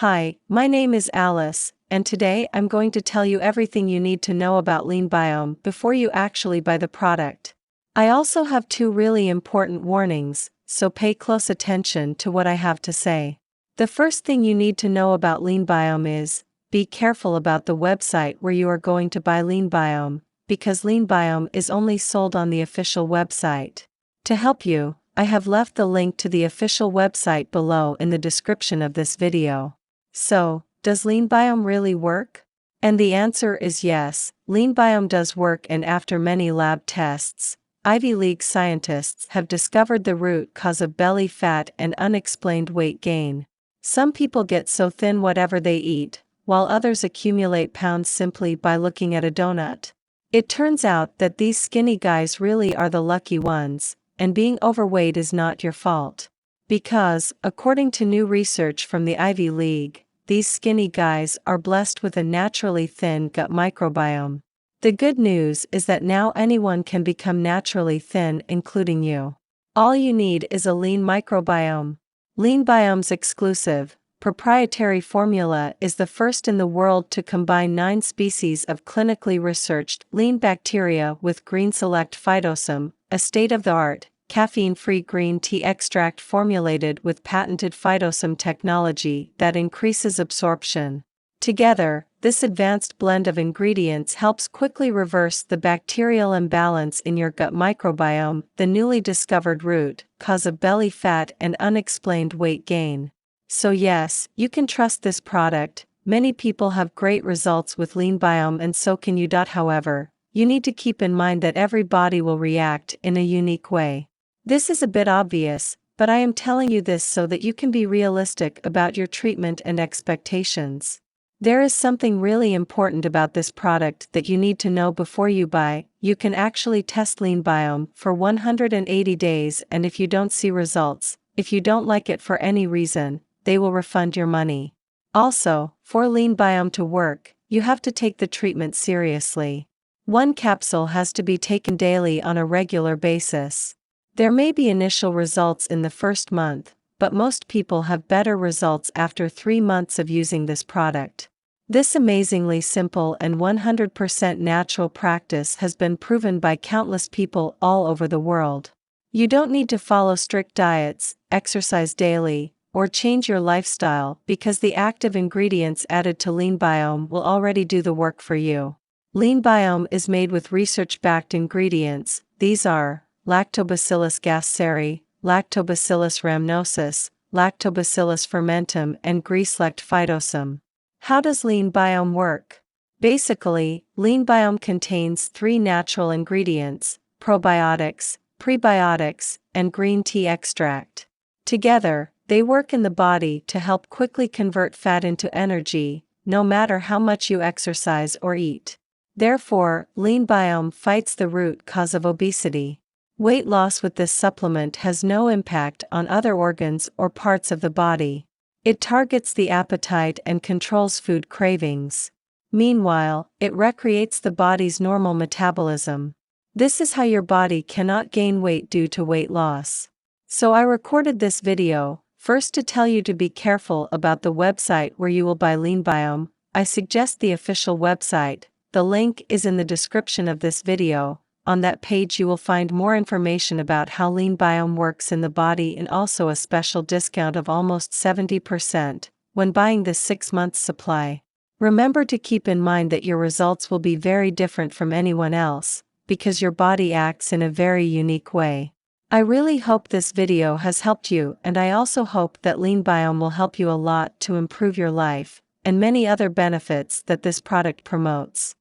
Hi, my name is Alice, and today I'm going to tell you everything you need to know about LeanBiome before you actually buy the product. I also have two really important warnings, so pay close attention to what I have to say. The first thing you need to know about LeanBiome is, be careful about the website where you are going to buy LeanBiome, because LeanBiome is only sold on the official website. To help you, I have left the link to the official website below in the description of this video. So, does LeanBiome really work? And the answer is yes, LeanBiome does work, and after many lab tests, Ivy League scientists have discovered the root cause of belly fat and unexplained weight gain. Some people get so thin whatever they eat, while others accumulate pounds simply by looking at a donut. It turns out that these skinny guys really are the lucky ones, and being overweight is not your fault. Because, according to new research from the Ivy League, these skinny guys are blessed with a naturally thin gut microbiome. The good news is that now anyone can become naturally thin, including you. All you need is a lean microbiome. LeanBiome's exclusive, proprietary formula is the first in the world to combine 9 species of clinically researched lean bacteria with Greenselect Phytosome, a state-of-the-art, caffeine-free green tea extract formulated with patented phytosome technology that increases absorption. Together, this advanced blend of ingredients helps quickly reverse the bacterial imbalance in your gut microbiome, the newly discovered root cause of belly fat and unexplained weight gain. So yes, you can trust this product. Many people have great results with LeanBiome, and so can you. However, you need to keep in mind that every body will react in a unique way. This is a bit obvious, but I am telling you this so that you can be realistic about your treatment and expectations. There is something really important about this product that you need to know before you buy. You can actually test LeanBiome for 180 days, and if you don't see results, if you don't like it for any reason, they will refund your money. Also, for LeanBiome to work, you have to take the treatment seriously. 1 capsule has to be taken daily on a regular basis. There may be initial results in the first month, but most people have better results after 3 months of using this product. This amazingly simple and 100% natural practice has been proven by countless people all over the world. You don't need to follow strict diets, exercise daily, or change your lifestyle, because the active ingredients added to LeanBiome will already do the work for you. LeanBiome is made with research-backed ingredients. These are Lactobacillus gasseri, Lactobacillus rhamnosus, Lactobacillus fermentum, and Greenselect Phytosome. How does LeanBiome work? Basically, LeanBiome contains 3 natural ingredients: probiotics, prebiotics, and green tea extract. Together, they work in the body to help quickly convert fat into energy, no matter how much you exercise or eat. Therefore, LeanBiome fights the root cause of obesity. Weight loss with this supplement has no impact on other organs or parts of the body. It targets the appetite and controls food cravings. Meanwhile, it recreates the body's normal metabolism. This is how your body cannot gain weight due to weight loss. So I recorded this video, first to tell you to be careful about the website where you will buy LeanBiome. I suggest the official website. The link is in the description of this video. On that page you will find more information about how LeanBiome works in the body, and also a special discount of almost 70% when buying this 6-month supply. Remember to keep in mind that your results will be very different from anyone else, because your body acts in a very unique way. I really hope this video has helped you, and I also hope that LeanBiome will help you a lot to improve your life, and many other benefits that this product promotes.